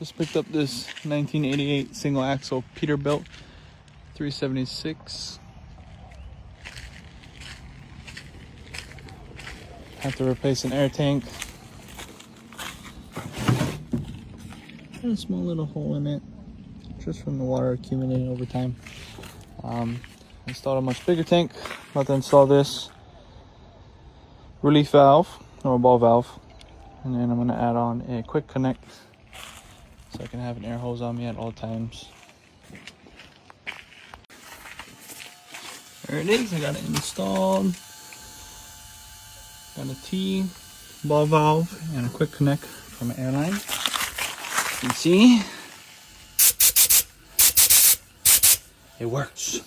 Just picked up this 1988 single axle Peterbilt 376. Have to replace an air tank. Got a small little hole in it, just from the water accumulating over time. Installed a much bigger tank. About to install this relief valve or ball valve, and then I'm going to add on a quick connect so I can have an air hose on me at all times. There it is. I got it installed. Got a T, ball valve, and a quick connect from an airline. You can see it works.